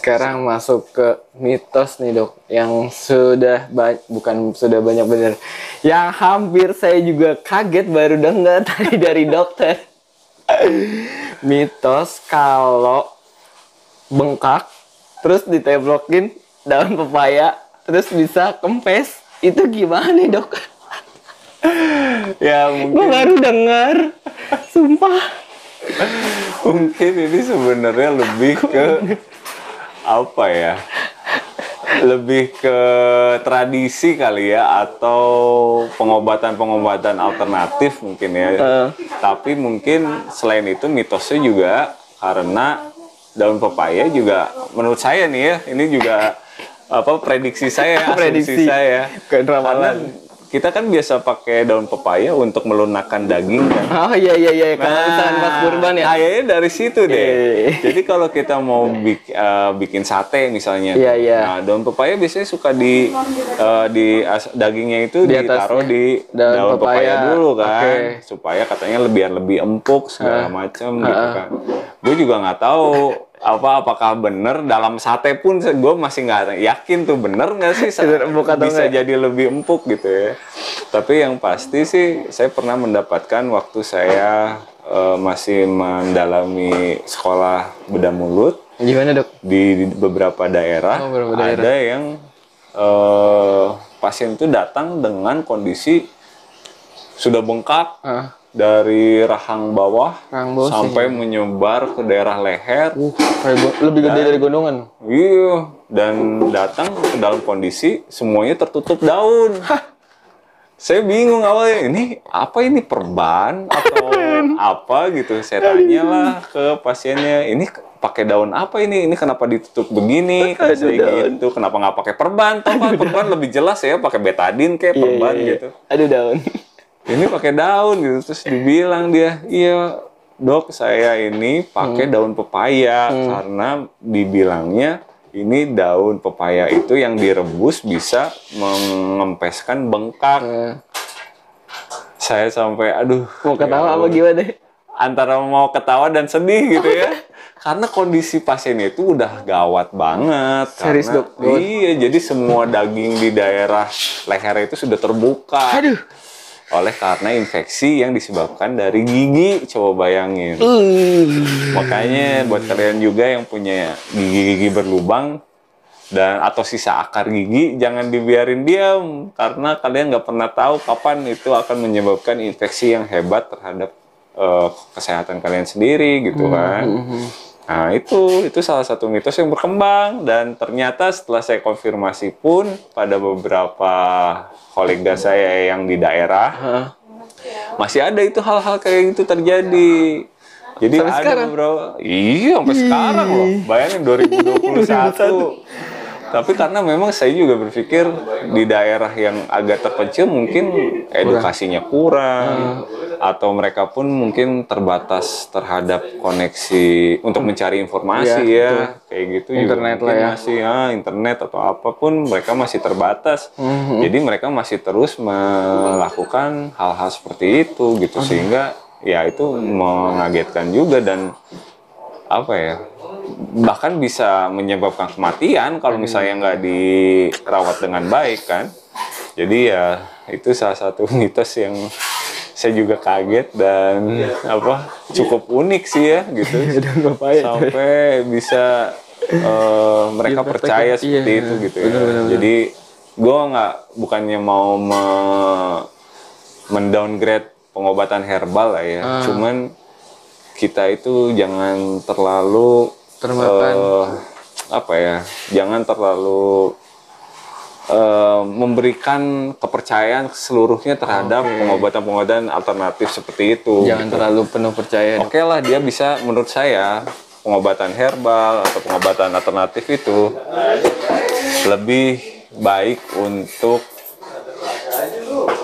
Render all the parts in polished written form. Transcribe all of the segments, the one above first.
Sekarang masuk ke mitos nih dok, yang bukan sudah banyak bener, yang hampir saya juga kaget baru dengar tadi dari dokter. Mitos kalau bengkak terus ditemblokin daun pepaya terus bisa kempes, itu gimana nih dok? Ya Gue mungkin baru dengar, sumpah. mungkin ini sebenarnya lebih ke apa ya? Lebih ke tradisi kali ya, atau pengobatan-pengobatan alternatif mungkin ya. Tapi mungkin selain itu mitosnya juga karena daun pepaya juga menurut saya nih ya, ini juga apa prediksi saya, asumsi saya. Karena kita kan biasa pakai daun pepaya untuk melunakkan daging kan. Oh iya, kalau misalkan pas kurban ya. Kayaknya dari situ deh. Jadi kalau kita mau bikin sate misalnya, nah daun pepaya biasanya suka dagingnya itu ditaruh di daun pepaya dulu kan, supaya katanya lebih empuk segala macam gitu kan. Gue juga nggak tahu apakah bener dalam sate pun gue masih nggak yakin tuh bener nggak sih bisa jadi lebih empuk gitu ya. Tapi yang pasti sih saya pernah mendapatkan waktu saya masih mendalami sekolah bedah mulut. Gimana dok? Di beberapa daerah, ada yang pasien itu datang dengan kondisi sudah bengkak dari rahang bawah sampai menyebar ke daerah leher. Lebih gede dari gondongan. Iya, dan datang ke dalam kondisi semuanya tertutup daun. Saya bingung awalnya, ini perban atau apa gitu. Saya tanyalah ke pasiennya, ini pakai daun apa ini? Ini kenapa ditutup begini? Kata saya gitu, kenapa nggak pakai perban? Perban lebih jelas ya, pakai betadin kayak perban gitu. Aduh daun. Ini pakai daun gitu. Terus dibilang dia, iya dok, saya ini pakai daun pepaya karena dibilangnya ini daun pepaya itu yang direbus bisa mengempeskan bengkak. Saya sampai mau ketawa apa gimana? Antara mau ketawa dan sedih gitu ya. Karena kondisi pasien itu udah gawat banget. Serius dok? Iya, jadi semua daging di daerah leher itu sudah terbuka. Oleh karena infeksi yang disebabkan dari gigi, coba bayangin. Makanya buat kalian juga yang punya gigi-gigi berlubang atau sisa akar gigi, jangan dibiarin diam, karena kalian nggak pernah tahu kapan itu akan menyebabkan infeksi yang hebat terhadap kesehatan kalian sendiri gitu kan. Nah itu salah satu mitos yang berkembang, dan ternyata setelah saya konfirmasi pun pada beberapa kolega saya yang di daerah masih ada itu hal-hal kayak gitu terjadi. Jadi sampai ada sekarang? Iya, sampai sekarang loh. Bayangin 2021. Tapi karena memang saya juga berpikir di daerah yang agak terpencil mungkin edukasinya kurang, atau mereka pun mungkin terbatas terhadap koneksi untuk mencari informasi kayak gitu. Internet juga lah ya. masih internet atau apapun mereka masih terbatas. Jadi mereka masih terus melakukan hal-hal seperti itu gitu, sehingga ya itu mengagetkan juga, dan apa ya, bahkan bisa menyebabkan kematian kalau misalnya nggak dirawat dengan baik kan. Jadi ya itu salah satu mitos yang saya juga kaget dan cukup unik sih ya gitu. Sampai bisa mereka percaya seperti itu gitu ya. Jadi gue bukannya mau mendowngrade pengobatan herbal lah ya, cuman kita itu jangan terlalu jangan terlalu memberikan kepercayaan seluruhnya terhadap pengobatan-pengobatan alternatif seperti itu. Jangan terlalu penuh percaya. Oke lah, dia bisa, menurut saya pengobatan herbal atau pengobatan alternatif itu lebih baik untuk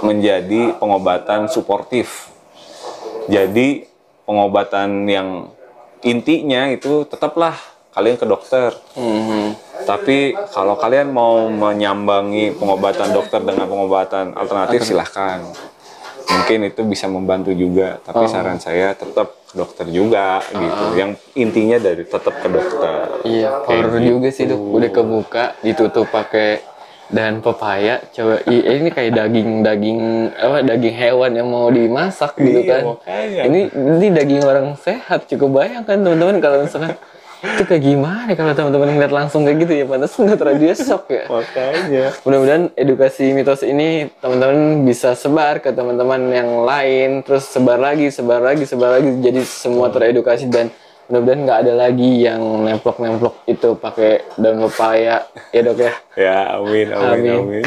menjadi pengobatan suportif. Jadi pengobatan yang intinya itu tetaplah kalian ke dokter. Tapi kalau kalian mau menyambangi pengobatan dokter dengan pengobatan alternatif silahkan. Mungkin itu bisa membantu juga. Tapi saran saya tetap ke dokter juga gitu. Yang intinya dari tetap ke dokter. Iya, horor juga sih Dok. Udah kebuka, ditutup pakai dahan pepaya. Coba ini kayak daging hewan yang mau dimasak gitu kan. Makanya. Ini daging orang sehat. Cukup bayangkan teman-teman kalau misalkan itu kayak gimana kalau teman-teman ngeliat langsung kayak gitu ya, pantas nggak terlalu shock ya. Makanya. Mudah-mudahan edukasi mitos ini teman-teman bisa sebar ke teman-teman yang lain, terus sebar lagi, jadi semua teredukasi dan mudah-mudahan nggak ada lagi yang nemplok itu pakai daun pepaya ya Dok ya. Ya, amin.